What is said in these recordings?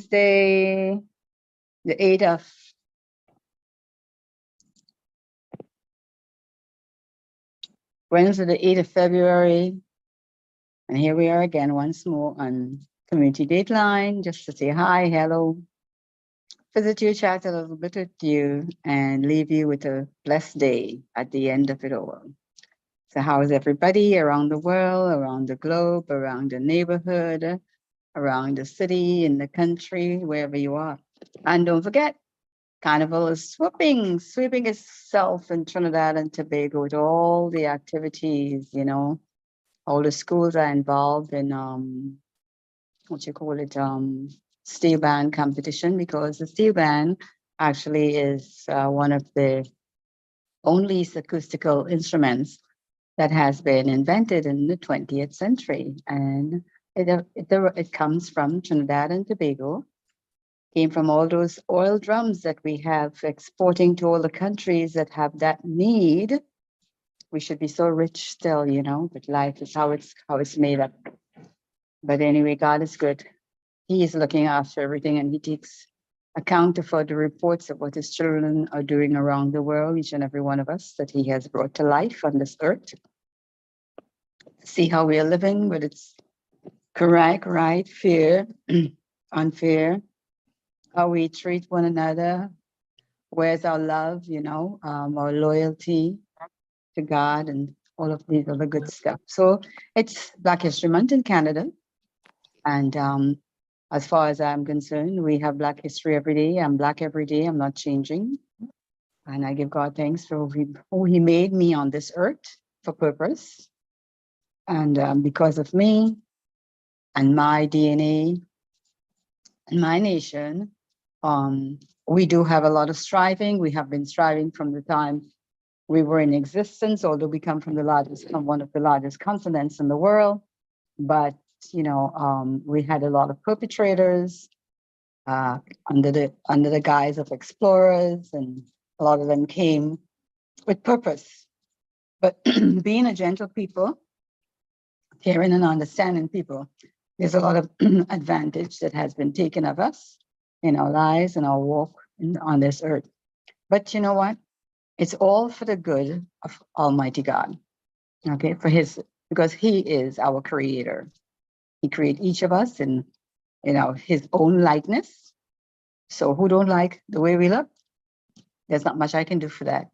Wednesday, the 8th of February. And here we are again once more on Community Dateline, just to say hi, hello, visit you, chat a little bit with you, and leave you with a blessed day at the end of it all. So how is everybody around the world, around the globe, around the neighborhood, around the city, in the country, wherever you are? And don't forget, Carnival is sweeping itself in Trinidad and Tobago with all the activities, you know. All the schools are involved in steel band competition, because the steel band actually is one of the only acoustical instruments that has been invented in the 20th century. And it comes from Trinidad and Tobago, came from all those oil drums that we have exporting to all the countries that have that need. We should be so rich still, you know, but life is how it's made up. But anyway, God is good. He is looking after everything, and he takes account for the reports of what his children are doing around the world, each and every one of us that he has brought to life on this earth. See how we are living, whether it's correct, right, fair, unfair, how we treat one another, where's our love, you know, our loyalty to God, and all of these other good stuff. So it's Black History Month in Canada. And as far as I'm concerned, we have Black history every day. I'm Black every day. I'm not changing. And I give God thanks for who he made me on this earth for purpose. And because of me and my DNA and my nation, we do have a lot of striving. We have been striving from the time we were in existence, although we come from one of the largest continents in the world. But you know, we had a lot of perpetrators under the guise of explorers, and a lot of them came with purpose. But being a gentle people, caring and understanding people, there's a lot of advantage that has been taken of us in our lives and our walk on this earth. But you know what? It's all for the good of Almighty God. Okay, because he is our creator. He created each of us in, you know, his own likeness. So who don't like the way we look? There's not much I can do for that.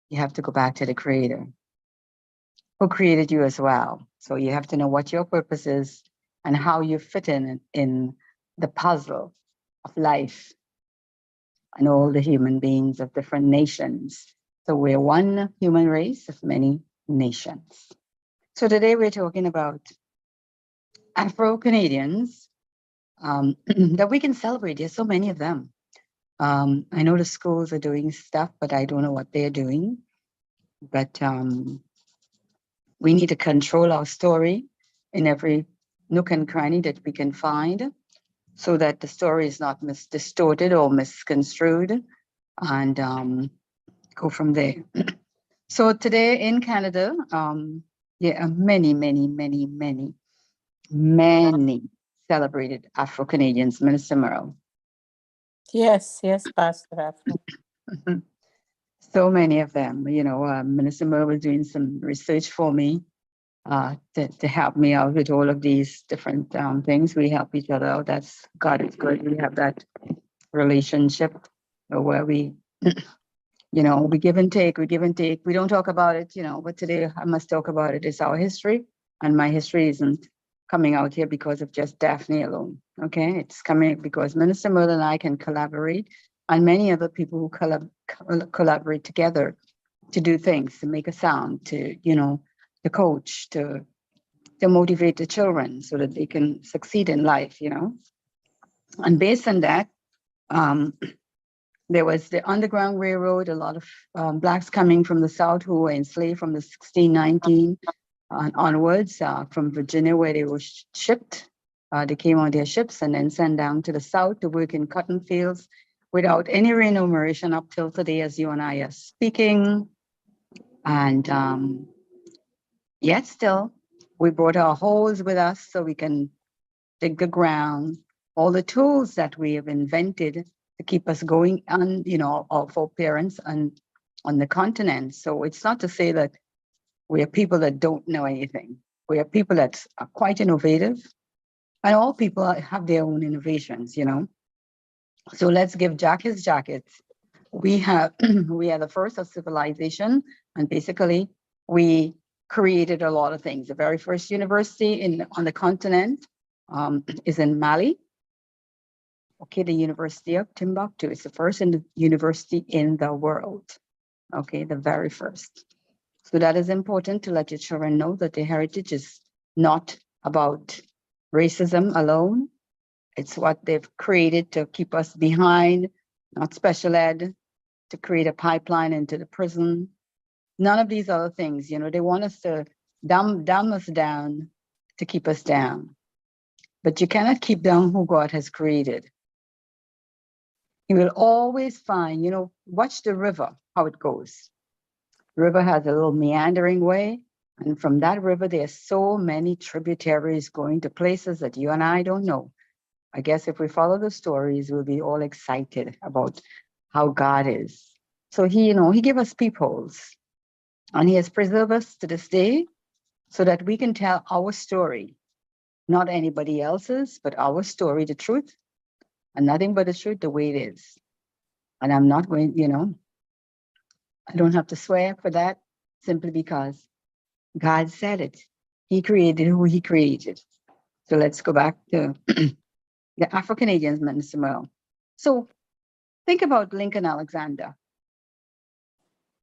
You have to go back to the creator who created you as well. So you have to know what your purpose is and how you fit in the puzzle of life and all the human beings of different nations. So we're one human race of many nations. So today we're talking about Afro-Canadians that we can celebrate. There's so many of them. I know the schools are doing stuff, but I don't know what they're doing. But we need to control our story in every nook and cranny that we can find, so that the story is not distorted or misconstrued, and go from there. So today in Canada, there are many celebrated Afro-Canadians. Minister Merle. Yes, Pastor Afro. So many of them, you know. Minister Merle was doing some research for me to help me out with all of these different things. We help each other out. That's God is good. We have that relationship where we, you know, we give and take. We don't talk about it, you know, but today I must talk about it. It's our history, and my history isn't coming out here because of just Daphne alone. Okay, it's coming because Minister Merle and I can collaborate, and many other people who collaborate together to do things, to make a sound, to, you know, to coach, to motivate the children so that they can succeed in life, you know. And based on that, there was the Underground Railroad, a lot of Blacks coming from the South who were enslaved from the 1619 onwards, from Virginia, where they were shipped. They came on their ships and then sent down to the South to work in cotton fields without any remuneration up till today, as you and I are speaking. And yet still, we brought our hoes with us so we can dig the ground, all the tools that we have invented to keep us going on, or for parents on the continent. So it's not to say that we are people that don't know anything. We are people that are quite innovative, and all people have their own innovations, So let's give Jack his jacket. We are the first of civilization, and basically we created a lot of things. The very first university on the continent is in Mali. Okay, the University of Timbuktu is the first university in the world. Okay, the very first. So that is important to let your children know that their heritage is not about racism alone. It's what they've created to keep us behind, not special ed, to create a pipeline into the prison. None of these other things, they want us to dumb us down to keep us down. But you cannot keep down who God has created. You will always find, watch the river, how it goes. The river has a little meandering way. And from that river, there's so many tributaries going to places that you and I don't know. I guess if we follow the stories, we'll be all excited about how God is. So he gave us peepholes, and he has preserved us to this day so that we can tell our story, not anybody else's, but our story, the truth, and nothing but the truth, the way it is. And I'm not going, I don't have to swear for that, simply because God said it. He created who he created. So let's go back to the Afro-Canadians, Minister Merle. So think about Lincoln Alexander.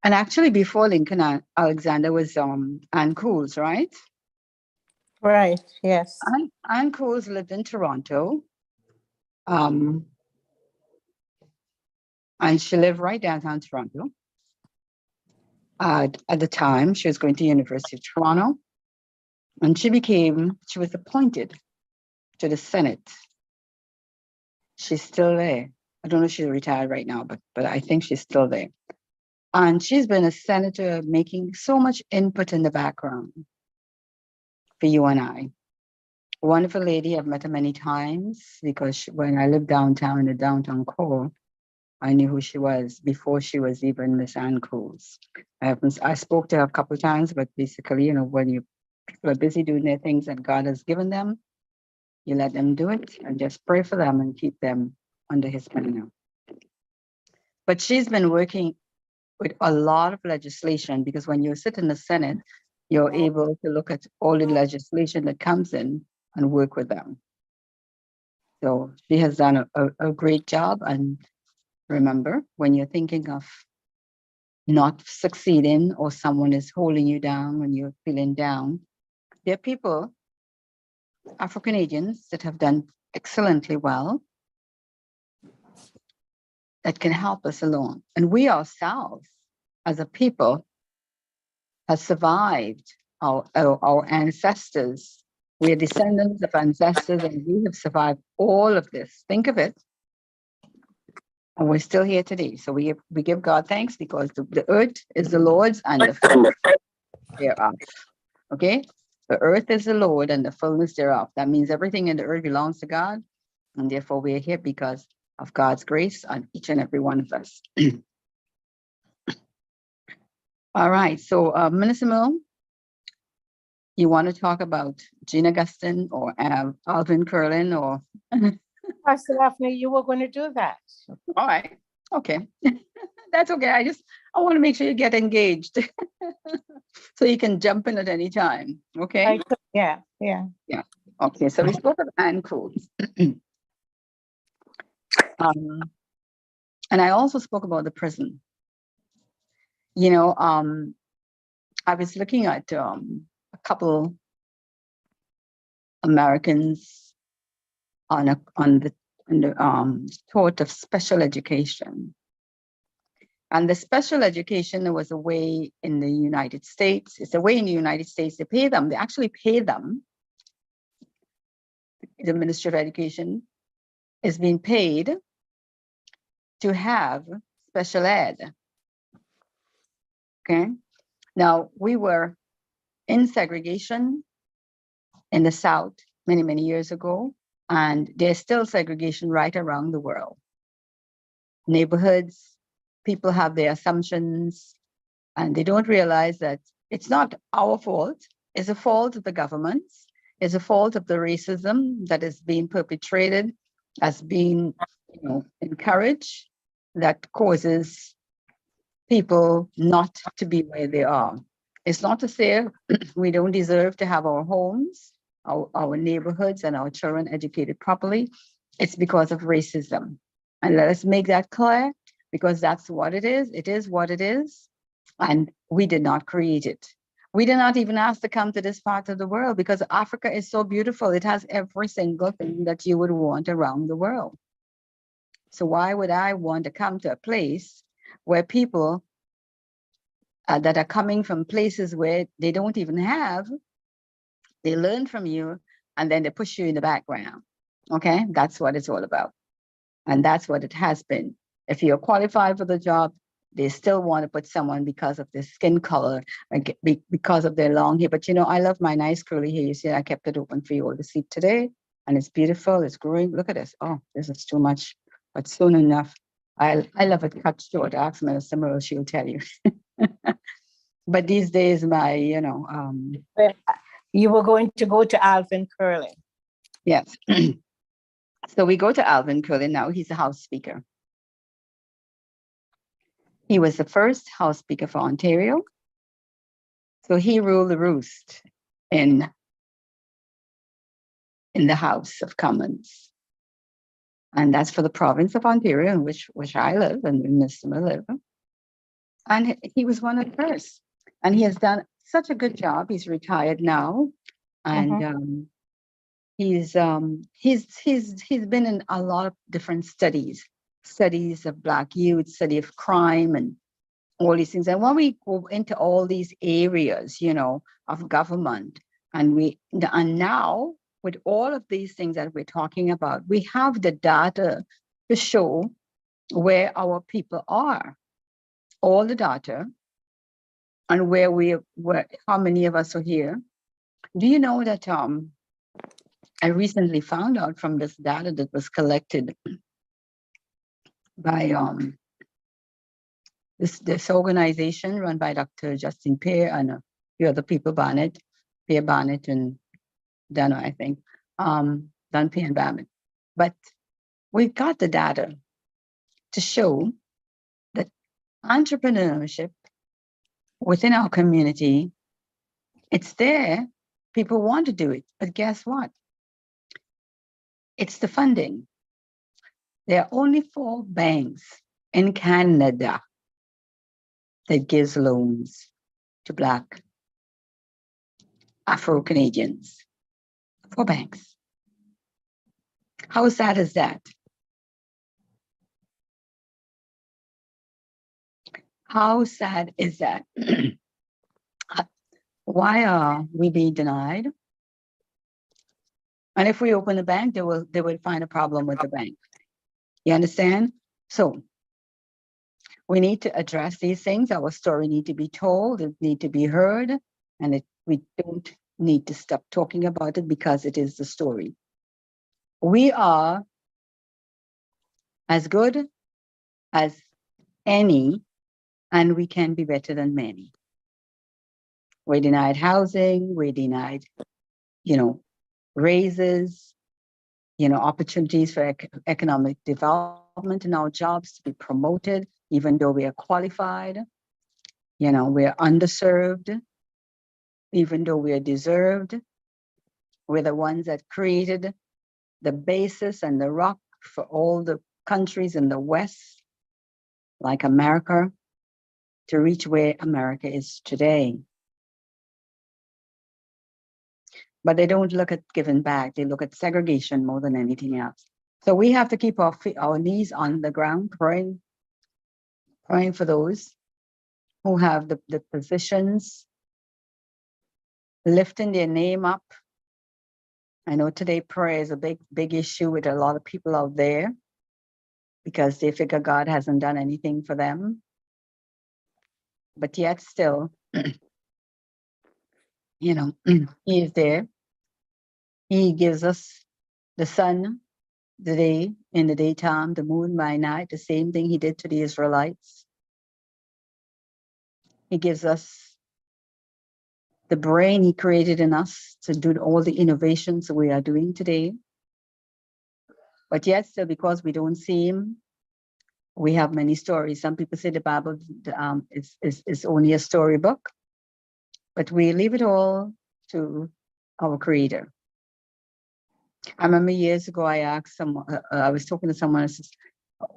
And actually before Lincoln Alexander was Ann Cools, right? Right, yes. Ann Cools lived in Toronto. And she lived right downtown Toronto. At the time, she was going to University of Toronto. And she was appointed to the Senate. She's still there. I don't know if she's retired right now, but I think she's still there. And she's been a senator making so much input in the background for you and I. A wonderful lady, I've met her many times because when I lived downtown in the downtown core, I knew who she was before she was even Miss Ann Cools. I spoke to her a couple of times, but basically, when people are busy doing their things that God has given them, you let them do it and just pray for them and keep them under his banner. But she's been working with a lot of legislation, because when you sit in the Senate, you're able to look at all the legislation that comes in and work with them. So she has done a great job. And remember, when you're thinking of not succeeding or someone is holding you down when you're feeling down, there are people, Afro-Canadians, that have done excellently well that can help us along. And we ourselves, as a people, have survived our ancestors. We are descendants of ancestors, and we have survived all of this. Think of it. And we're still here today. So we give God thanks, because the earth is the Lord's and the fullness thereof. Okay? The earth is the Lord and the fullness thereof. That means everything in the earth belongs to God. And therefore we are here because of God's grace on each and every one of us. All right. So Minister Mill, you want to talk about Jean Augustine or Alvin Curlin or? Pastor Daphne, you were going to do that. All right. Okay. That's okay. I want to make sure you get engaged so you can jump in at any time. Okay. Yeah. Okay. So we spoke of Ann Cools. And I also spoke about the prison. I was looking at a couple Americans on the thought of special education. And the special education, there was a way in the United States. It's a way in the United States they pay them. They actually pay them. The Ministry of Education is being paid to have special ed. Okay. Now, we were in segregation in the South many, many years ago. And there's still segregation right around the world. Neighborhoods, people have their assumptions, and they don't realize that it's not our fault. It's a fault of the governments. It's a fault of the racism that is being perpetrated, as being, encouraged, that causes people not to be where they are. It's not to say we don't deserve to have our homes, our neighborhoods, and our children educated properly. It's because of racism. And let us make that clear, because that's what it is. It is what it is. And we did not create it. We did not even ask to come to this part of the world, because Africa is so beautiful. It has every single thing that you would want around the world. So why would I want to come to a place where people that are coming from places where they don't even have, they learn from you, and then they push you in the background? Okay, that's what it's all about. And that's what it has been. If you're qualified for the job, they still want to put someone because of their skin color, because of their long hair. But I love my nice curly hair. You see, I kept it open for you all to see today, and it's beautiful. It's growing. Look at this. Oh, this is too much, but soon enough. I love it cut short. Ask Minister Merle, she'll tell you. But these days, You were going to go to Alvin Curling. yes. So we go to Alvin Curling now. He's a House Speaker. He was the first House Speaker for Ontario. So he ruled the roost in the House of Commons. And that's for the province of Ontario, in which I live and Mr. Merle live. And he was one of the first. And he has done such a good job. He's retired now. And he's been in a lot of different studies of Black youth, study of crime, and all these things. And when we go into all these areas, of government, and now with all of these things that we're talking about, we have the data to show where our people are, all the data, and where how many of us are here. Do you know that I recently found out from this data that was collected by this organization run by Dr. Justin Peer and a few other people, Peer Barnett and Dana, I think, Don Peer and Barnett. But we've got the data to show that entrepreneurship within our community, it's there. People want to do it, but guess what? It's the funding. There are only 4 banks in Canada that gives loans to Black Afro-Canadians. 4 banks. How sad is that? How sad is that? Why are we being denied? And if we open a bank, they will find a problem with the bank. You understand? So we need to address these things. Our story need to be told, it need to be heard, and we don't need to stop talking about it because it is the story. We are as good as any, and we can be better than many. We're denied housing, we're denied, raises, opportunities for economic development in our jobs to be promoted, even though we are qualified. We're underserved, even though we are deserved. We're the ones that created the basis and the rock for all the countries in the West, like America, to reach where America is today. But they don't look at giving back. They look at segregation more than anything else. So we have to keep our knees on the ground, praying for those who have the positions, lifting their name up. I know today prayer is a big issue with a lot of people out there because they figure God hasn't done anything for them. But yet still, He is there. He gives us the sun, the day in the daytime, the moon by night, the same thing he did to the Israelites. He gives us the brain he created in us to do all the innovations we are doing today. But yet still, because we don't see him, we have many stories. Some people say the Bible is only a storybook, but we leave it all to our Creator. I remember years ago, I asked someone, I was talking to someone,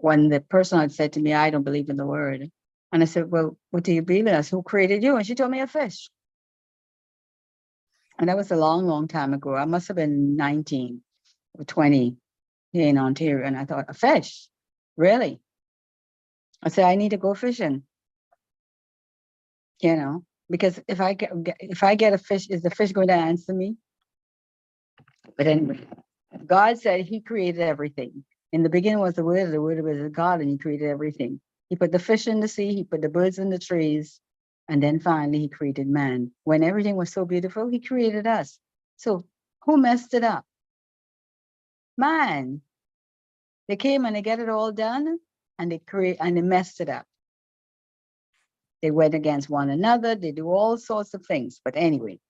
when the person had said to me, I don't believe in the word. And I said, well, what do you believe in? I said, who created you? And she told me a fish. And that was a long, long time ago. I must have been 19 or 20 here in Ontario. And I thought, a fish? Really? I said, I need to go fishing. You know, because if I get a fish, is the fish going to answer me? But anyway, God said he created everything. In the beginning was the word was God, and he created everything. He put the fish in the sea, he put the birds in the trees, and then finally he created man. When everything was so beautiful, he created us. So who messed it up? Man. They came and they get it all done, and they messed it up. They went against one another, they do all sorts of things. But anyway,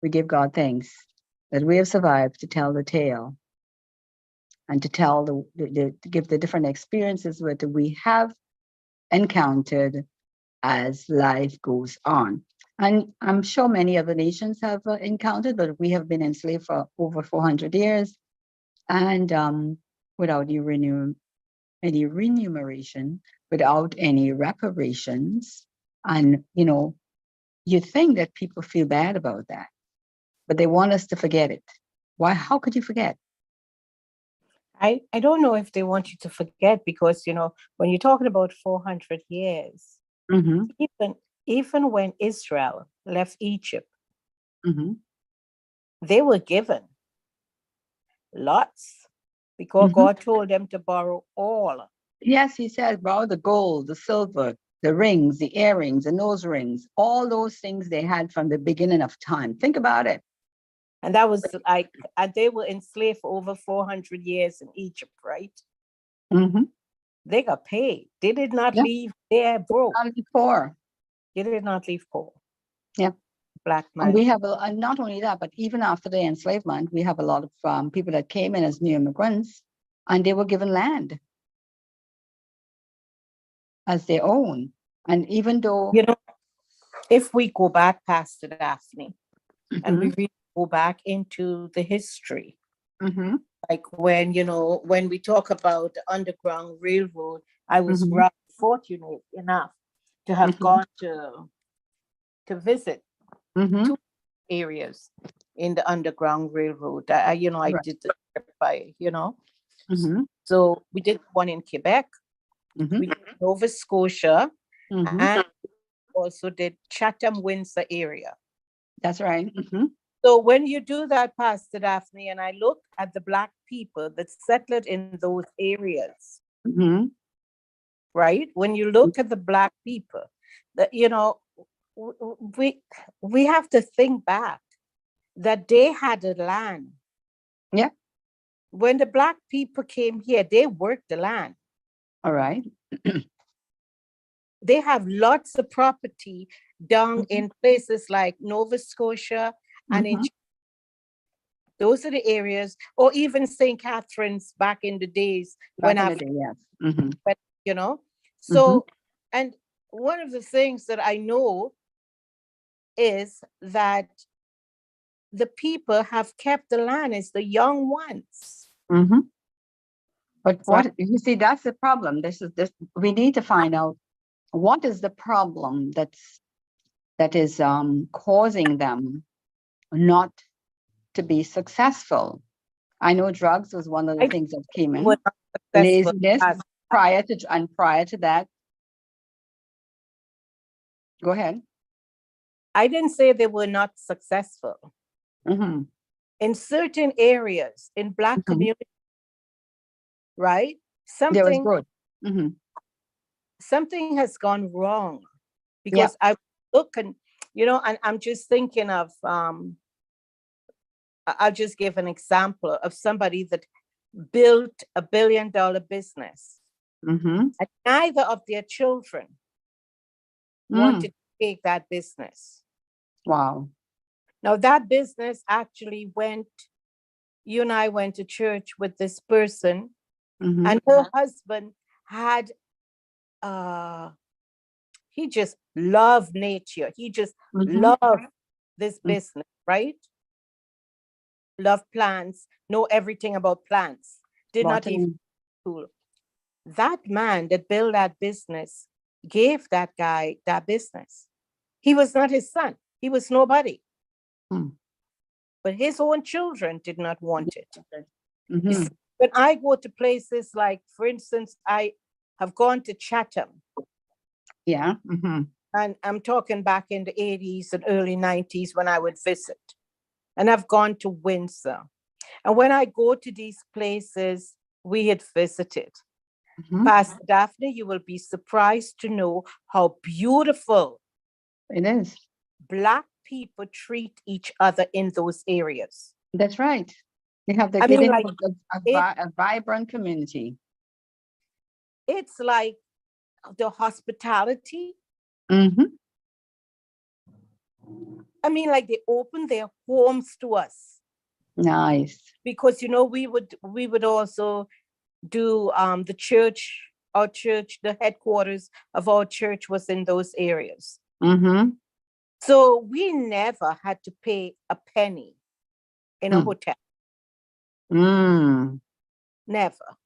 we give God thanks that we have survived to tell the tale and to tell to give the different experiences that we have encountered as life goes on. And I'm sure many other nations have encountered, but we have been enslaved for over 400 years, and without any remuneration, without any reparations. And, you know, you think that people feel bad about that, but they want us to forget it. Why? How could you forget? I don't know if they want you to forget, because, you know, when you're talking about 400 years, Mm-hmm. even when Israel left Egypt, Mm-hmm. they were given lots, because Mm-hmm. God told them to borrow all. Yes, he says, borrow the gold, the silver, the rings, the earrings, the nose rings, all those things they had from the beginning of time. Think about it. And that was like, and they were enslaved for over 400 years in Egypt, right? Mm-hmm. They got paid. They did not Yeah. leave there broke. Not poor. They did not leave poor. Yeah. Black man. And we have, and not only that, but even after the enslavement, we have a lot of people that came in as new immigrants, and they were given land as their own. And even though, You know, if we go back past the Daphne, and Mhm. we really go back into the history, Mhm. like when, you know, when we talk about the Underground Railroad, I was Mhm. rather fortunate enough to have Mhm. gone to visit Mhm. two areas in the Underground Railroad. I Right. did the trip by, Mhm. so we did one in Quebec, Mhm. we did Nova Scotia, Mhm. and also did Chatham Windsor area. That's right. Mhm. So when you do that, Pastor Daphne, and I look at the Black people that settled in those areas, Mhm. right? When you look at the Black people, that, we have to think back that they had a land. Yeah. When the Black people came here, they worked the land. All right. They have lots of property down Mhm. in places like Nova Scotia, and in Mhm. those are the areas, or even St. Catharines back in the days when Back in the day, yes. Mhm. you know. Mhm. So, and one of the things that I know is that the people have kept the land, is the young ones. Mhm. But Right. what you see, that's the problem. This. We need to find out what is the problem that is causing them not to be successful. I know drugs was one of the I things that came were in. not successful Laziness as- prior to that. Go ahead. I didn't say they were not successful. Mhm. In certain areas, in Black Mhm. communities, right? There was Something growth. Mhm. something has gone wrong, Yeah. because I look and, and I'm just thinking of I'll just give an example of somebody that built a $1 billion business. Mm-hmm. And neither of their children Mm. wanted to take that business. Wow. Now, that business actually went, you and I went to church with this person, Mm-hmm. and her husband had, he just loved nature. He just Mm-hmm. loved this Mm. business, right? Loved plants, know everything about plants. Did not even Botany. school. That man that built that business gave that guy that business. He was not his son. He was nobody. Hmm. But his own children did not want it. You Mm-hmm. see, when I go to places like, for instance, I have gone to Chatham, Yeah. Mm-hmm. and I'm talking back in the 80s and early 90s when I would visit. And I've gone to Windsor. And when I go to these places we had visited, Mm-hmm. Pastor Daphne, you will be surprised to know how beautiful It is. Black people treat each other in those areas. That's right. They have I mean, like, a vibrant community. it's like the hospitality. Mm-hmm. I mean, like, they open their homes to us, Nice. because, you know, we would also do the church, our church, the headquarters of our church was in those areas. Mm-hmm. So we never had to pay a penny in a Hmm. hotel. Mm. Never.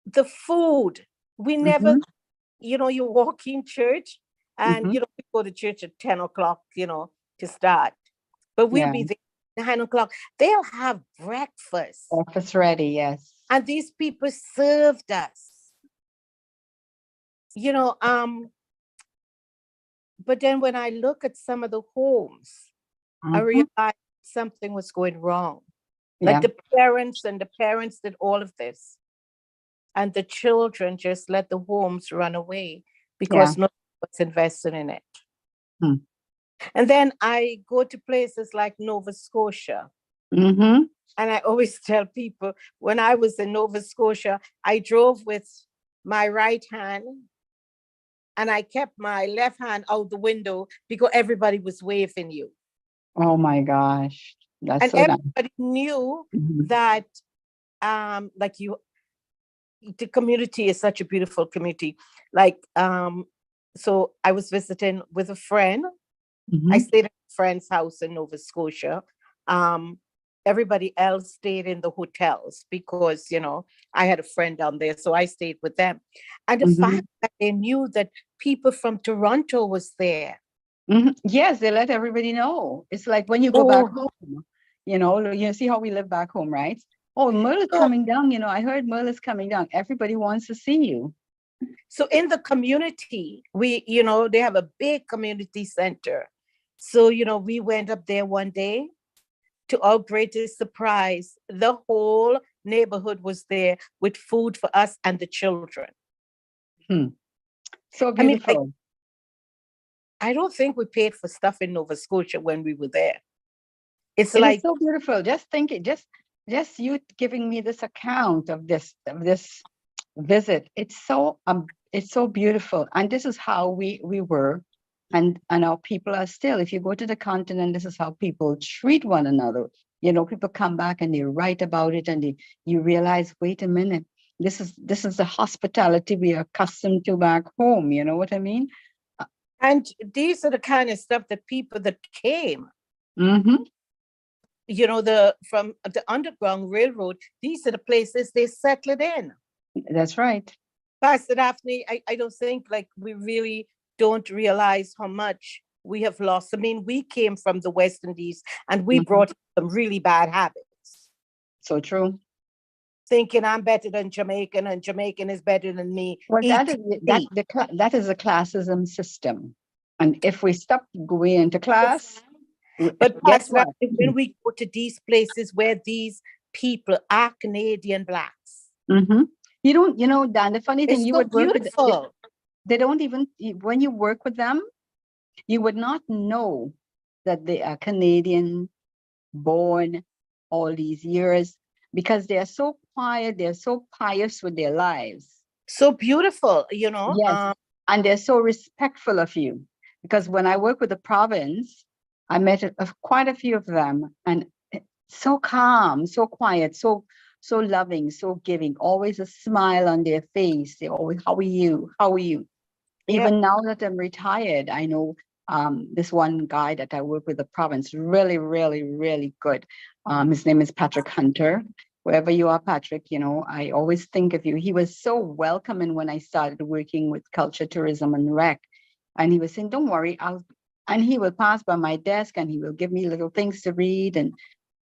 The food, we never, Mm-hmm. you know, you walk in church and, Mm-hmm. you know, we go to church at 10 o'clock, you know, to start. But we'll Yeah. be there at 9 o'clock. They'll have breakfast. Office ready. Yes. And these people served us. You know, but then when I look at some of the homes, I Mhm. realized something was going wrong. Yeah. Like the parents did all of this. And the children just let the homes run away because nobody was invested in it. Hmm. And then I go to places like Nova Scotia. Mm-hmm. And I always tell people, when I was in Nova Scotia, I drove with my right hand and I kept my left hand out the window because everybody was waving you. Oh my gosh. That's And so nice. everybody knew Mhm. that like the community is such a beautiful community. Like so I was visiting with a friend. I Mhm. stayed at a friend's house in Nova Scotia. Everybody else stayed in the hotels because, you know, I had a friend down there, so I stayed with them. And the Mhm. fact that they knew that people from Toronto was there. Mhm. Yes, they let everybody know. It's like when you go back Oh, home, you see how we live back home, right? Oh, Merle is so, coming down. I heard Merle is coming down. Everybody wants to see you. so in the community, we, you know, they have a big community center. So, you know, we went up there one day. To our greatest surprise, the whole neighborhood was there with food for us and the children. So I mean, like, beautiful. I don't think we paid for stuff in Nova Scotia when we were there. It's It is like, so beautiful. Just think it. Just you giving me this account of this visit. It's so beautiful. And this is how we were, and our people are still. If you go to the continent, this is how people treat one another. People come back and they write about it, and you realize, wait a minute, this is the hospitality we are accustomed to back home. You know what I mean? and these are the kind of stuff that people that came, Mm-hmm. you know, from the Underground Railroad, these are the places they settled in. That's right. Pastor Daphne, I don't think like we really don't realize how much we have lost. I mean, we came from the West Indies and we Mhm. brought some really bad habits. So true. Thinking I'm better than Jamaican and Jamaican is better than me. Well, Eat, that is a classism system, and if we stop going into class, But guess Pastor what? Daphne, when we go to these places where these people are Canadian Blacks, Mm-hmm. Dan, the funny thing, it's you so would work with, beautiful. they don't even, when you work with them, you would not know that they are Canadian born all these years, because they are so quiet. They're so pious with their lives. So beautiful, you know. Yes. And they're so respectful of you. Because when I work with the province, I met quite a few of them, and so calm, so quiet, so loving, so giving, always a smile on their face. They always, how are you? How are you? Yeah. Even now that I'm retired, I know this one guy that I work with the province, really, really, really good. His name is Patrick Hunter. Wherever you are, Patrick, you know, I always think of you. He was so welcoming when I started working with culture, tourism, and rec. And he was saying, don't worry, and he will pass by my desk and he will give me little things to read. And,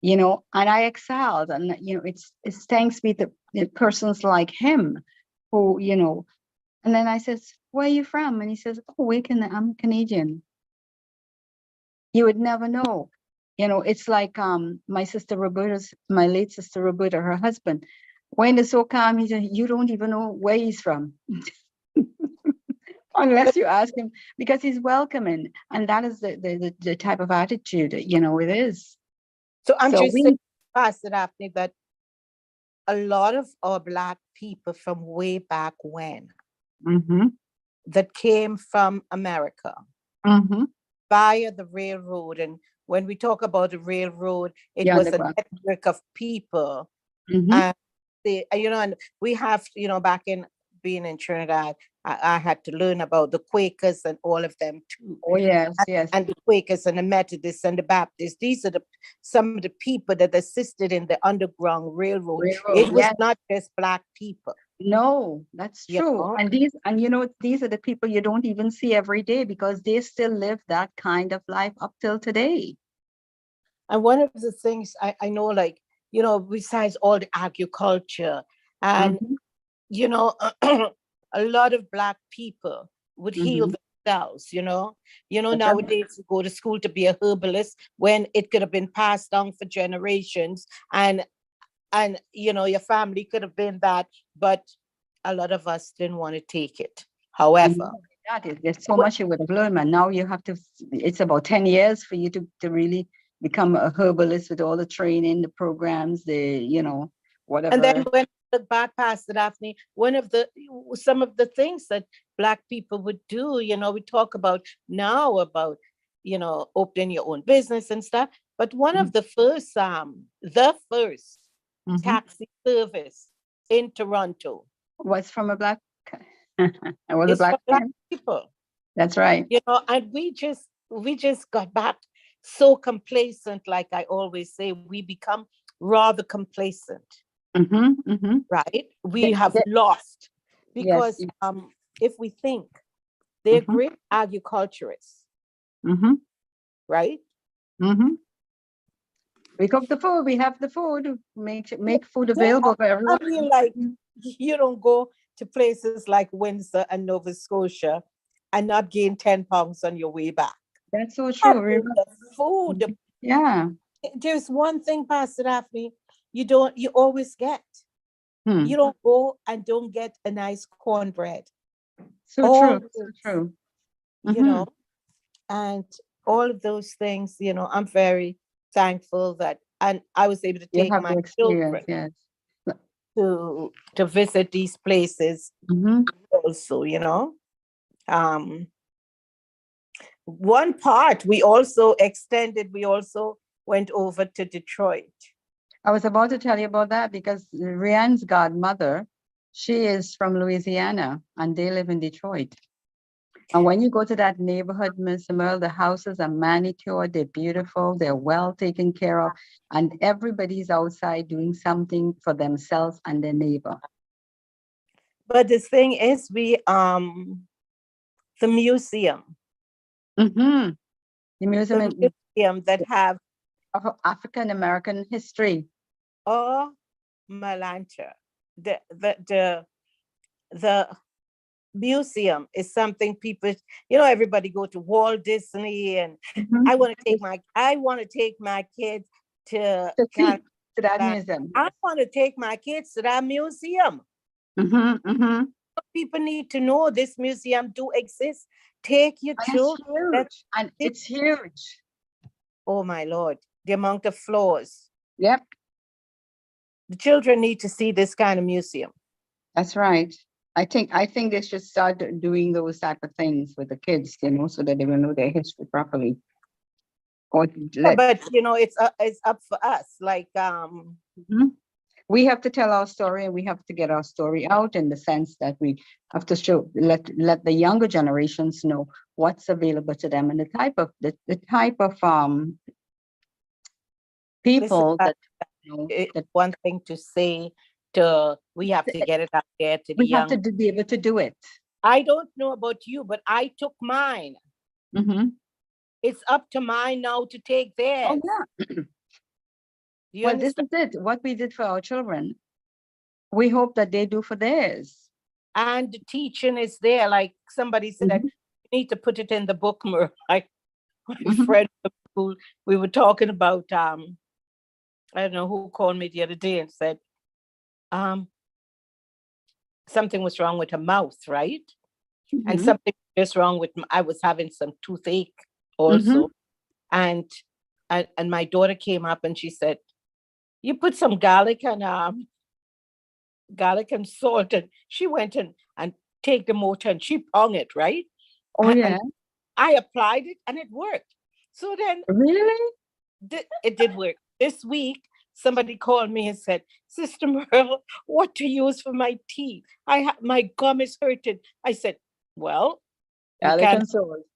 you know, and I excelled. And, you know, it's thanks be to the persons like him who, you know, and then I says, where are you from? And he says, oh, I'm Canadian. You would never know. You know, it's like my late sister Roberta, her husband. When it's so calm, he said, you don't even know where he's from. Unless you ask him, because he's welcoming. And that is the type of attitude, you know, it is. So I'm So just saying, Pastor Daphne, that a lot of our Black people from way back when that came from America via the railroad. And when we talk about the railroad, it Yeah, was a network of people. And they, you know, and we have, you know, back in being in Trinidad, I had to learn about the Quakers and all of them too. Oh, yes, yes. And the Quakers and the Methodists and the Baptists. These are some of the people that assisted in the Underground Railroad. It was not just Black people. No, that's true. You know? And you know, these are the people you don't even see every day because they still live that kind of life up till today. And one of the things I know, like, you know, besides all the agriculture and, you know, a lot of Black people would heal themselves, you know. Nowadays you go to school to be a herbalist when it could have been passed down for generations, and you know, your family could have been that, but a lot of us didn't want to take it. However, there's so much you would have learned, and now you have to, it's about 10 years for you to really become a herbalist with all the training, the programs, you know, whatever. And then when I look back, Pastor Daphne, some of the things that Black people would do, you know, we talk about now about, you know, opening your own business and stuff. But one of the first taxi service in Toronto was from a Black, was a Black people. That's right. You know, and we just got back so complacent. Like I always say, we become rather complacent. Right? We have lost because if we think they're great agriculturists, right? We cook the food, we have the food, make food available for everyone. I mean, like, you don't go to places like Windsor and Nova Scotia and not gain 10 pounds on your way back. That's so true. The food. Yeah. There's one thing, Pastor Daphne, you always get. You don't go and don't get a nice cornbread. So true. You know, and all of those things, you know, I'm very thankful that, and I was able to take my children to visit these places also, you know. One part we also went over to Detroit. I was about to tell you about that because Rianne's godmother, she is from Louisiana and they live in Detroit. And when you go to that neighborhood, Ms. Merle, the houses are manicured, they're beautiful, they're well taken care of, and everybody's outside doing something for themselves and their neighbor. But the thing is, the museum. The museum that have of African American history. Oh, Malanta. The museum is something people, you know, everybody go to Walt Disney, and I want to take my kids to that museum. I want to take my kids to that museum. People need to know this museum do exist. Take your children. It's huge. Oh my Lord, the amount of floors. Yep. The children need to see this kind of museum. That's right. I think they should start doing those type of things with the kids, you know, so that they will know their history properly. Or Yeah, let but it's up for us. Like Mhm. We have to tell our story, and we have to get our story out in the sense that we have to let the younger generations know what's available to them and the type of listen, people that you know it's that one thing to say we have to get it out there to the we have to young. be able to do it. I don't know about you, but I took mine. Mhm. It's up to mine now to take Oh theirs. yeah. You Well, this understand? is it. What we did for our children, we hope that they do for theirs. And the teaching is there. Like somebody said, Mhm. you need to put it in the book more. Like my Mhm. friend from school, we were talking about I don't know who called me the other day and said, um, something was wrong with her mouth, right? And Mhm. something was wrong with I was having some toothache Mhm. also. And my daughter came up and she said, you put some garlic and salt, and she went and take the mortar and she hung it, right? Oh And yeah. I applied it and it worked. So then Really? it did work. This week, somebody called me and said, Sister Merle, what to use for my teeth? My gum is hurting. I said, well, you Garlic can. and salt.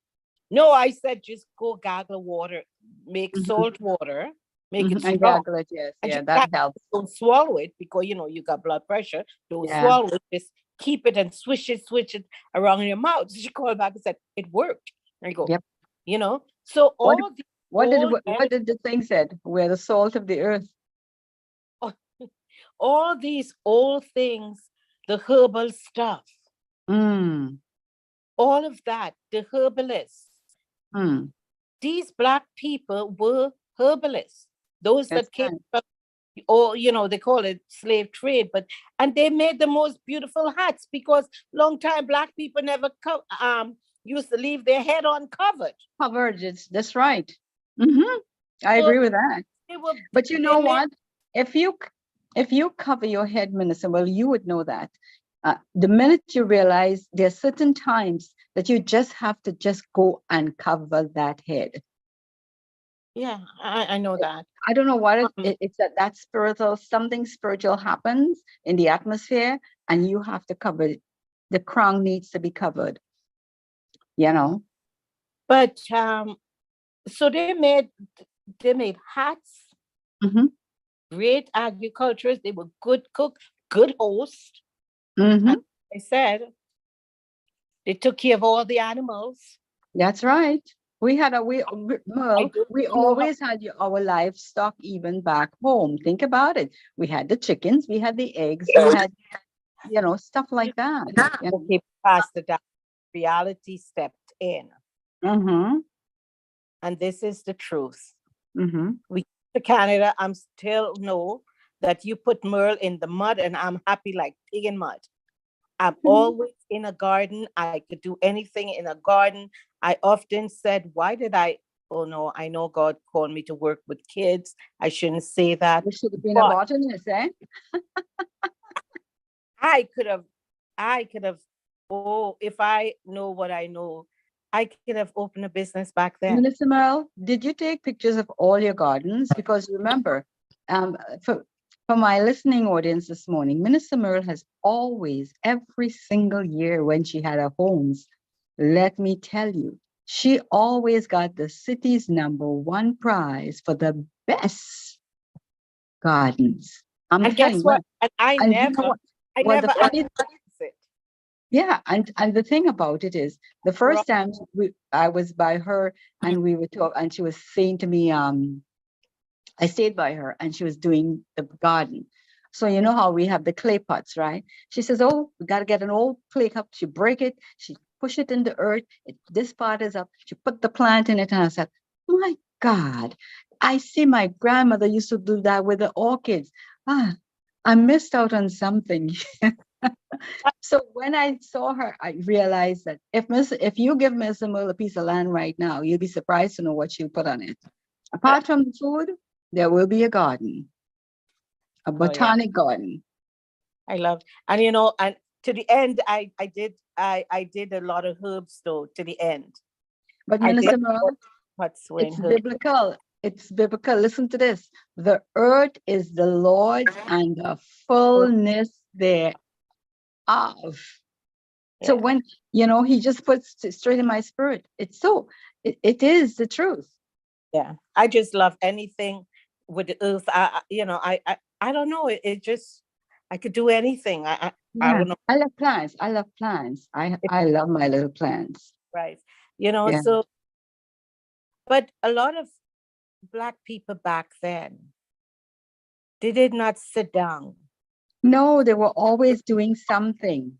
No, I said, just go gargle water, make Mhm. salt water, make it Mhm. And strong. gargle it, yes. And Yeah, just that helps. don't swallow it because you got blood pressure. Don't Yeah. swallow it. Just keep it and swish it around in your mouth. She called back and said it worked. And you go, Yep. So What all the what did the thing said? We're the salt of the earth. all these old things, the herbal stuff, Mm. all of that, the herbalists. Mm. These Black people were herbalists. Those That's that came right. from, or they call it slave trade, and they made the most beautiful hats because long time Black people never used to leave their head uncovered. Covered. That's right. Hmm. I So agree with that. they were But you they know made what? If you if you cover your head, Minister, well, you would know that. The minute you realize there are certain times that you just have to just go and cover that head. yeah, I know that. I don't know what Um, it's that spiritual, something spiritual happens in the atmosphere, and you have to cover it. The crown needs to be covered, you know. but so they made hats, Hmm. great agriculturists. They were good cook, good host. And Hmm. they said they took care of all the animals. That's right. We had I Merle, don't we know how. always had our livestock even back home. Think about it. We had the chickens, we had the eggs, we had, stuff like that. Okay, Pastor, that reality stepped in, Mm-hmm. and this is the truth. Mm-hmm. We to Canada. I'm still know that you put Merle in the mud, and I'm happy like pig in mud. I'm always in a garden. I could do anything in a garden. I often said, why did I? Oh no, I know God called me to work with kids. I shouldn't say that. We should have been a But botanist, eh? I could have, oh, if I know what I know, I could have opened a business back then. Minister Merle, did you take pictures of all your gardens? Because remember, um, for for my listening audience this morning, Minister Merle has always, every single year when she had her homes, let me tell you, she always got the city's #1 prize for the best gardens. I'm And telling guess what? you. And And you know what? I Well, the never funny announced it. Yeah, and the thing about it is, the Wrong. first time I was by her and we were talking, and she was saying to me, I stayed by her and she was doing the garden. So you know how we have the clay pots, right? She says, "Oh, we got to get an old clay cup." She break it, she push it in the earth. This part is up. She put the plant in it, and I said, "My God, I see my grandmother used to do that with the orchids. Ah, I missed out on something." So when I saw her, I realized that if you give Miss Emil a piece of land right now, you'll be surprised to know what she'll put on it. Apart from the food, there will be a garden. a Oh yeah, botanic garden. I love, and you know, and to the end, I did a lot of herbs though. To the end, But I did Minister Merle, what's in it's herb. biblical. It's biblical. Listen to this. The earth is the Lord's and the fullness thereof. So Yeah, when, he just puts it straight in my spirit. It's so, it is the truth. yeah. I just love anything with the earth. I don't know. It just I could do anything. I Yeah. don't know. I love plants. I love plants. I, It's I love my little plants. right. Yeah. So but a lot of Black people back then, they did not sit down. No, they were always doing something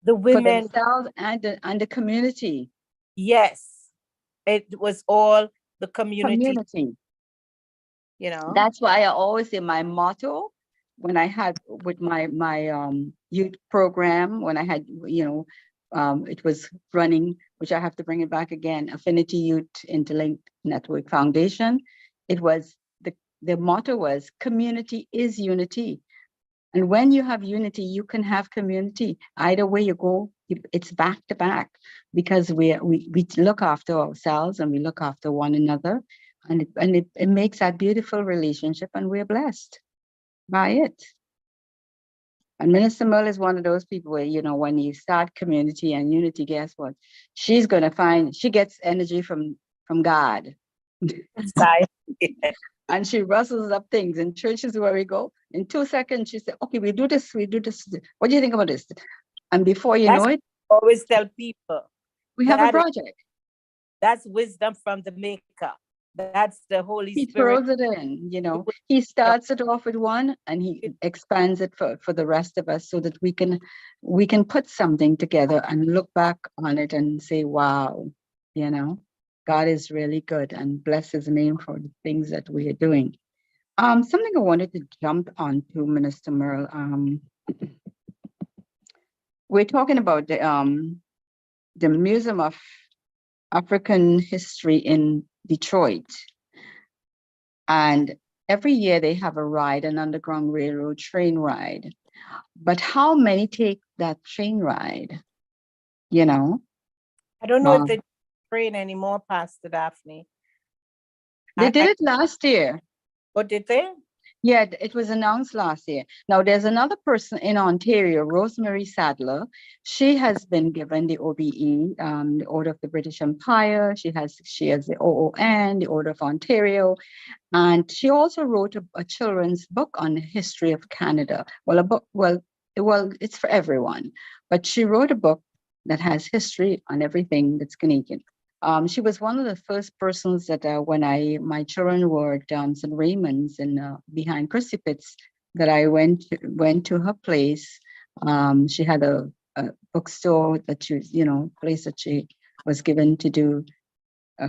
The for women, themselves and the community. yes, it was all the community, Community. you know. That's why I always say my motto when I had with my youth program, when I had, it was running, which I have to bring it back again, Affinity Youth Interlinked Network Foundation. It was the motto was community is unity. And when you have unity, you can have community. Either way you go, it's back to back because we look after ourselves and we look after one another. And it makes that beautiful relationship, and we're blessed by it. And Minister Merle is one of those people where, when you start community and unity, guess what? She gets energy from God. Side. And she rustles up things in churches where we go. In 2 seconds, she said, okay, we do this. What do you think about this? And before you That's know what it, I always tell people. we have a That is project. that's wisdom from the maker. That's the Holy He Spirit. throws it in, he starts it off with one and he expands it for the rest of us so that we can put something together and look back on it and say, wow, God is really good, and bless his name for the things that we are doing. Something I wanted to jump onto, Minister Merle. We're talking about the Museum of African History in Detroit. And every year they have a ride, an Underground Railroad train ride. But how many take that train ride? You know, I don't know if um, they train anymore, Pastor Daphne. they did it last year. What did they? Yeah, it was announced last year. Now, there's another person in Ontario, Rosemary Sadler. She has been given the OBE, the Order of the British Empire. She has the OON, the Order of Ontario. And she also wrote a children's book on the history of Canada. Well, it's for everyone. But she wrote a book that has history on everything that's Canadian. She was one of the first persons that when my children were at St. Raymond's behind Chrissy Pitts, that I went to her place. She had a bookstore that place that she was given to do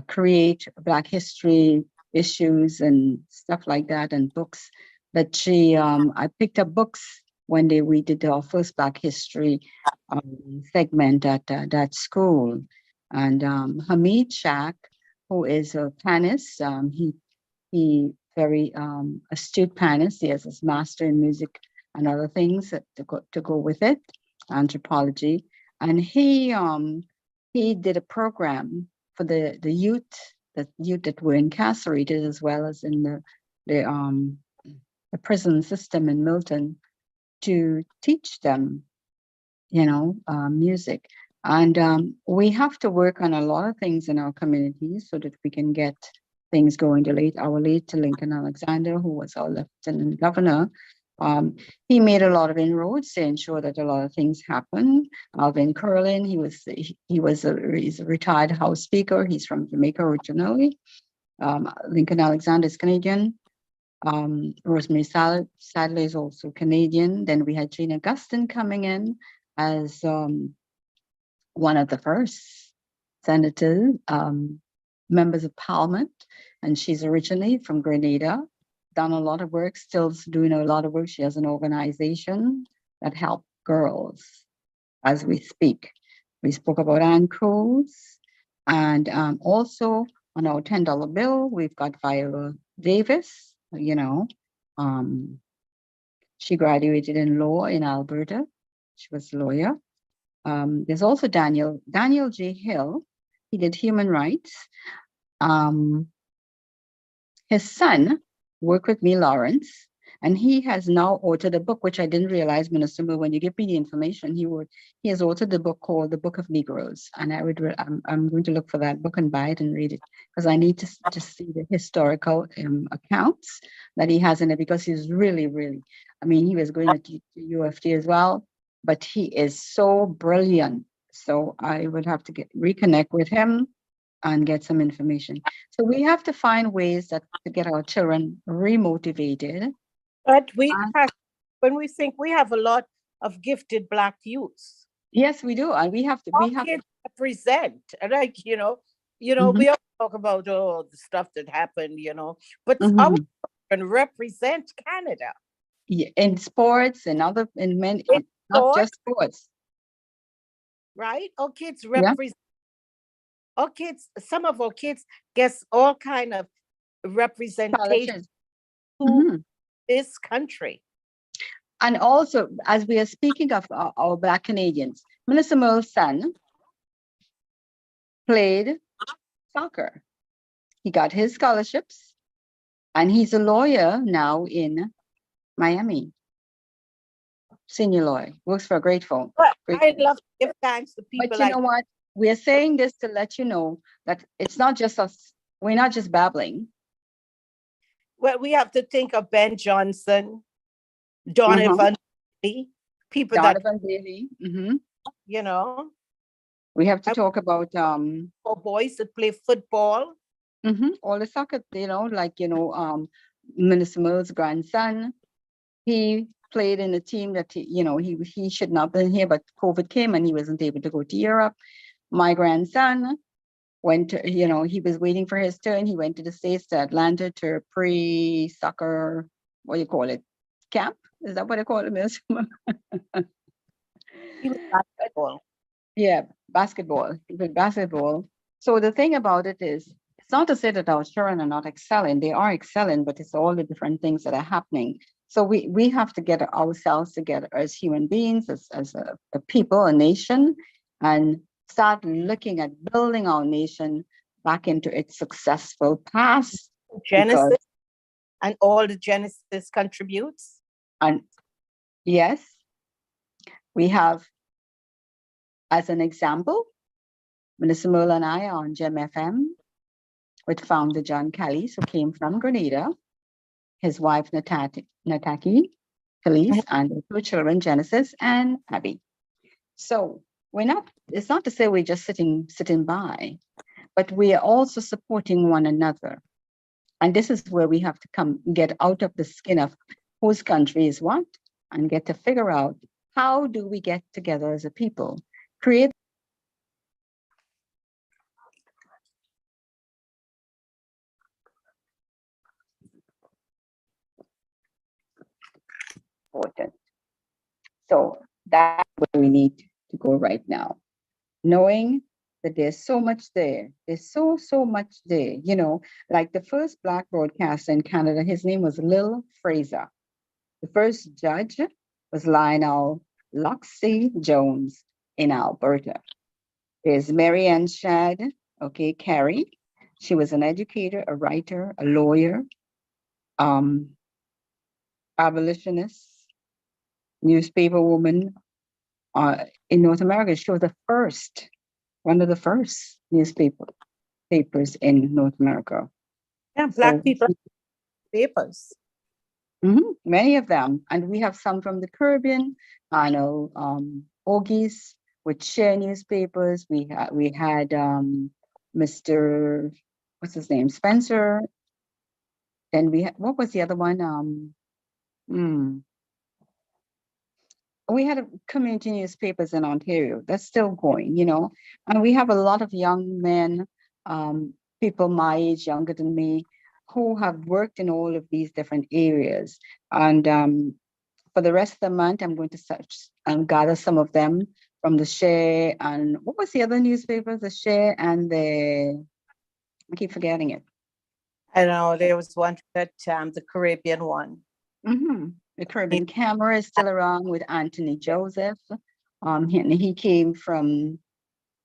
create Black history issues and stuff like that, and books that I picked up books when we did our first Black history segment at that school. And Hamid Shak, who is a pianist, he very astute pianist. He has his master in music and other things to go with it, anthropology, and he did a program for the youth that were incarcerated, as well as in the prison system in Milton, to teach them music. And we have to work on a lot of things in our communities so that we can get things going. Our late Lincoln Alexander, who was our lieutenant governor, he made a lot of inroads to ensure that a lot of things happen. Alvin Curlin, he's a retired House Speaker. He's from Jamaica originally. Lincoln Alexander is Canadian. Rosemary Sadler is also Canadian. Then we had Jane Augustine coming in as one of the first senators, members of parliament, and she's originally from Grenada, done a lot of work, still doing a lot of work. She has an organization that helps girls as we speak. We spoke about Ann Cruz, and also on our $10 bill, we've got Viola Davis, um, She graduated in law in Alberta. She was a lawyer. There's also Daniel J. Hill. He did human rights. His son worked with me, Lawrence, and he has now authored a book, which I didn't realize, Minister Moore, when you give me the information, he has authored the book called The Book of Negroes. And I'm going to look for that book and buy it and read it, because I need to just see the historical accounts that he has in it, because he's really, really, I mean, he was going to UFT as well, but he is so brilliant. So I would have to reconnect with him and get some information. So we have to find ways to get our children remotivated. But when we think we have a lot of gifted Black youths. Yes, we do, and we have to. Represent, like we all talk about the stuff that happened, but our children represent Canada. Yeah, in sports and not just sports. Right, our kids represent. Our kids, some of our kids get all kind of representation to this country. And also, as we are speaking of our Black Canadians, Minister Mills' son played soccer. He got his scholarships, and he's a lawyer now in Miami. Senior lawyer, works for a great firm. I love to give thanks to people. But you know what? We are saying this to let you know that it's not just us. We're not just babbling. Well, we have to think of Ben Johnson, Donovan Bailey, people Donovan Bailey. We have to talk about boys that play football. All the soccer, Minister Mills' grandson. He played in a team that he should not have been here, but COVID came and he wasn't able to go to Europe. My grandson went to, he was waiting for his turn. He went to the States, to Atlanta, to pre-soccer, what do you call it? Camp? Is that what I call it, Miss? Basketball. Yeah, basketball. He played basketball. So the thing about it is, it's not to say that our children are not excelling. They are excelling, but it's all the different things that are happening. So we have to get ourselves together as human beings, as a people, a nation, and start looking at building our nation back into its successful past. Genesis, and all the Genesis contributes. And yes, we have, as an example, Minister Merle and I are on GEM FM with founder John Callis, who came from Grenada, his wife Nataki Callis, and their two children, Genesis and Abby. So it's not to say we're just sitting by, but we are also supporting one another. And this is where we have to get out of the skin of whose country is what, and get to figure out, how do we get together as a people, create important. So that's where we need to go right now, knowing that there's so much there. There's so much there. Like the first Black broadcaster in Canada, his name was Lil Fraser. The first judge was Lionel Loxley Jones in Alberta. There's Marianne Shad, Carey. She was an educator, a writer, a lawyer, abolitionist, newspaper woman in North America. She was one of the first papers in North America. Yeah, Black people papers. Many of them. And we have some from the Caribbean. I know Ogies would share newspapers. We had Mr. what's his name? Spencer. Then what was the other one? We had community newspapers in Ontario. That's still going, and we have a lot of young men, people my age, younger than me, who have worked in all of these different areas. And for the rest of the month, I'm going to search and gather some of them from the Share, and what was the other newspapers? The Share and I keep forgetting it. I know there was one that the Caribbean one. The Caribbean Camera is still around with Anthony Joseph. He came from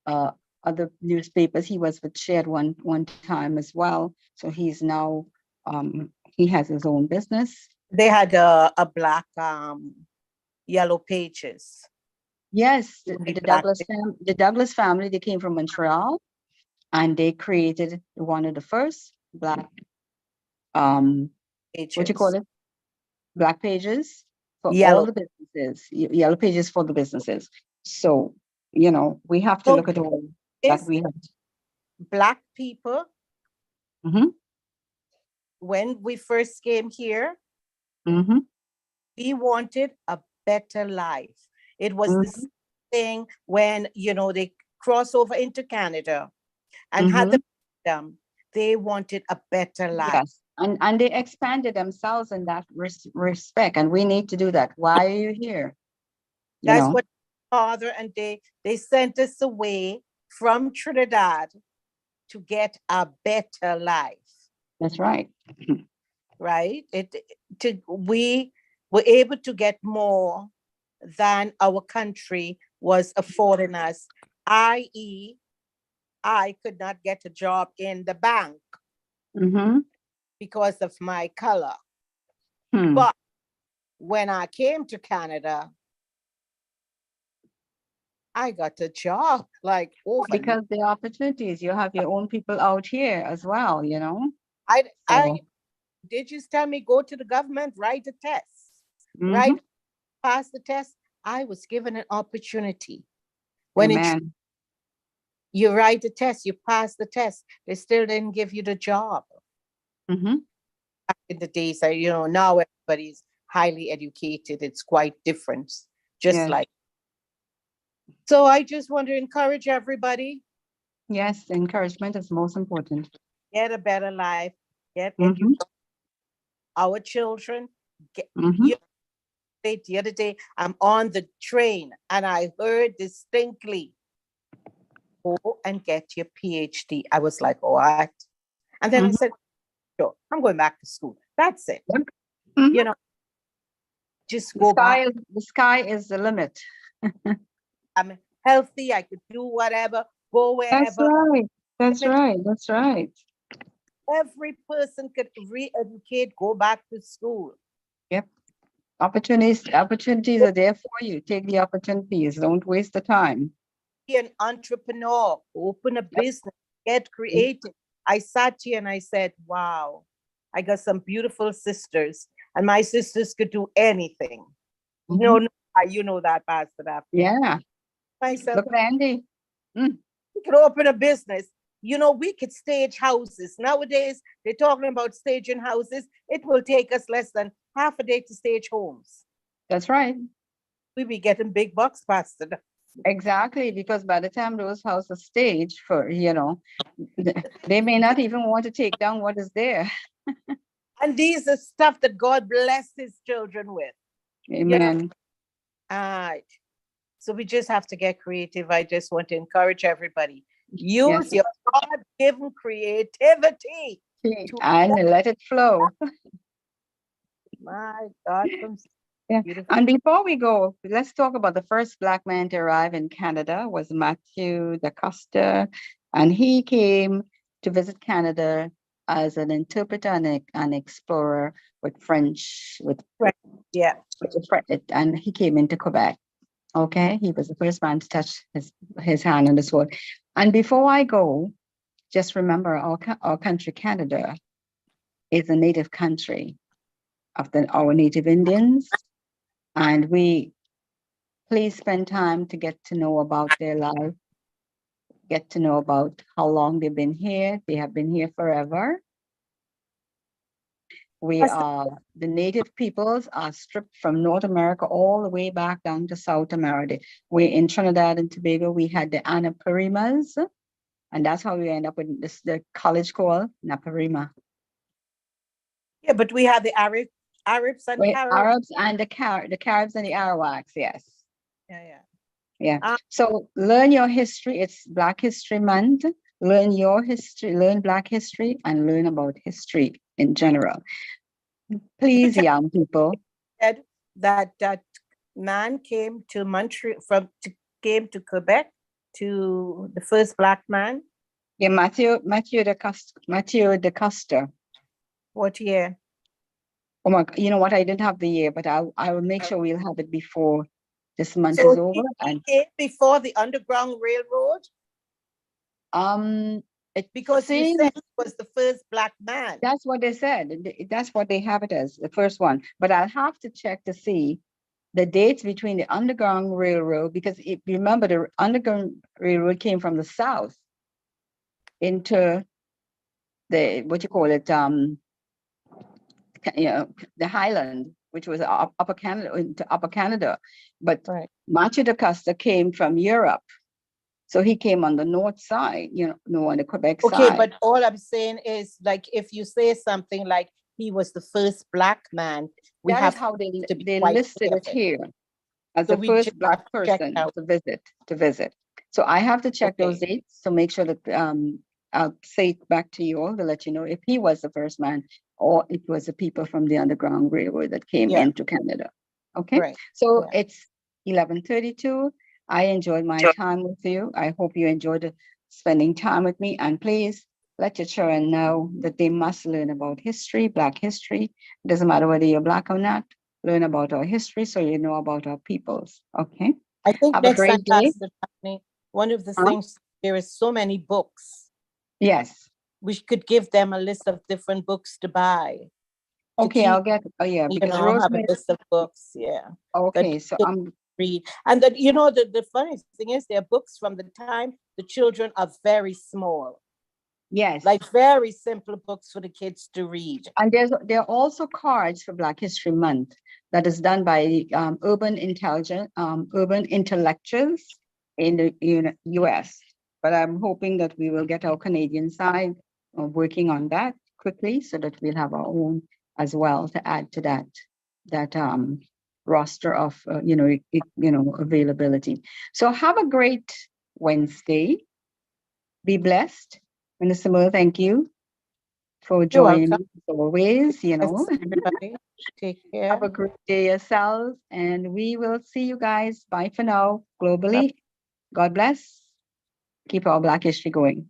other newspapers. He was with Shared one time as well. So he's now he has his own business. They had a black Yellow Pages. Yes, Only the black Douglas family, they came from Montreal, and they created one of the first black Pages. what you call it? Black pages for all Yellow. the businesses, yellow pages for the businesses. So, you know, we have to So look at all that is we have. black people, Mhm, when we first came here, mhm, we wanted a better life. It was the mhm, same thing when, you know, they cross over into Canada and had mhm. the freedom. They wanted a better life. Yes, and they expanded themselves in that respect, and we need to do that. Why are you here? You That's know, what father and they sent us away from Trinidad to get a better life, that's right. right? We were able to get more than our country was affording us, i.e., I could not get a job in the bank Mhm, because of my color. hmm. But when I came to Canada, I got a job like overnight. Because the opportunities, you have your own people out here as well, you know. I So, did you tell me go to the government, write a test, right? mhm, Pass the test. I was given an opportunity. When amen. you write the test, you pass the test, they still didn't give you the job. Mhm, Back in the days, you know, now everybody's highly educated. It's quite different. Just yes, like, so I just want to encourage everybody, yes. Encouragement is most important. get a better life, get Mhm, our children. mhm. You the other day, I'm on the train and I heard distinctly, go and get your PhD. I was like, what? And then I Mhm. said, sure, I'm going back to school. That's it. Yep. Mhm. You know, just go back. The sky is the limit. I'm healthy. I could do whatever, go That's wherever. right. That's Limit. right. That's right. Every person could re-educate, go back to school. Yep. Opportunities are there for you. Take the opportunities. Don't waste the time. Be an entrepreneur, open a Yep. business, get creative. I sat here and I said, wow, I got some beautiful sisters, and my sisters could do anything. No, Mhm. no, you know that, Pastor. That Yeah. myself, Look at Andy. Mm. we could open a business. You know, we could stage houses. Nowadays, they're talking about staging houses. It will take us less than half a day to stage homes. That's right. We be getting big bucks, Pastor. Exactly. Because by the time those houses stage for, you know, they may not even want to take down what is there. And these are stuff that God bless his children with. You know, Amen. so we just have to get creative. I just want to encourage everybody. Yes. Use your God-given creativity. And let it flow. My God, from Yeah. beautiful. And before we go, let's talk about the first Black man to arrive in Canada was Matthew da Costa. And he came to visit Canada as an interpreter and an explorer with French, Yeah. and he came into Quebec. Okay, he was the first man to touch his hand on the sword. And before I go, just remember our country, Canada, is a native country of our native Indians. And please spend time to get to know about their life, get to know about how long they've been here. They have been here forever. The native peoples are stripped from North America all the way back down to South America. We in Trinidad and Tobago, we had the Anaparimas, and that's how we end up with the college called Naparima. Yeah, but we have the Arabs and Caribs. Arabs and the Caribs and the Arawaks, yes. Yeah. Yeah. So learn your history. It's Black History Month. Learn your history, learn Black history, and learn about history in general. Please, young people, said that man came to Montreal came to Quebec to the first black man. Yeah, Matthew de Costa. What year? Oh my, you know what? I didn't have the year, but I will make sure we'll have it before this month So is over. he And came before the Underground Railroad it because you seems said he was the first black man. that's what they said. That's what they have it as, the first one. But I'll have to check to see the dates between the Underground Railroad, because if you remember, the Underground Railroad came from the south into the, what you call it, you know, the Highland, which was Upper Canada, into Upper Canada. But Right. Matthew de Costa came from Europe. So he came on the north side, on the Quebec Okay, side. but all I'm saying is, like, if you say something like he was the first black man, we That have is how to be they quite listed clear it of here as So the we first just black have to check person out. to visit. So I have to check those Okay. dates to make sure that I'll say it back to you all to let you know if he was the first man or it was the people from the Underground Railroad that came Yeah. into Canada. Okay. Right. So Yeah. it's 11:32. I enjoyed my time with you. I hope you enjoyed spending time with me. And please let your children know that they must learn about history, Black history. It doesn't matter whether you're Black or not. Learn about our history so you know about our peoples. Okay. I think Have a next time, great day. Pastor Daphne, one of the Huh? things, there is so many books. Yes. We could give them a list of different books to buy. To Okay, keep, I'll get. Oh yeah, you because know, have a Rosemary. list of books. Yeah. Okay, so that I'm. read. And that, you know, the funny thing is, they're books from the time the children are very small, Yes. like very simple books for the kids to read. And there are also cards for Black History Month that is done by urban intellectuals in the US. But I'm hoping that we will get our Canadian side working on that quickly so that we'll have our own as well to add to that roster of availability. So have a great Wednesday. Be blessed. Minister Moore, thank you for You're joining me welcome. as always. Yes, everybody. Take care. Have a great day yourselves, and we will see you guys. Bye for now, globally. God bless. Keep our Black history going.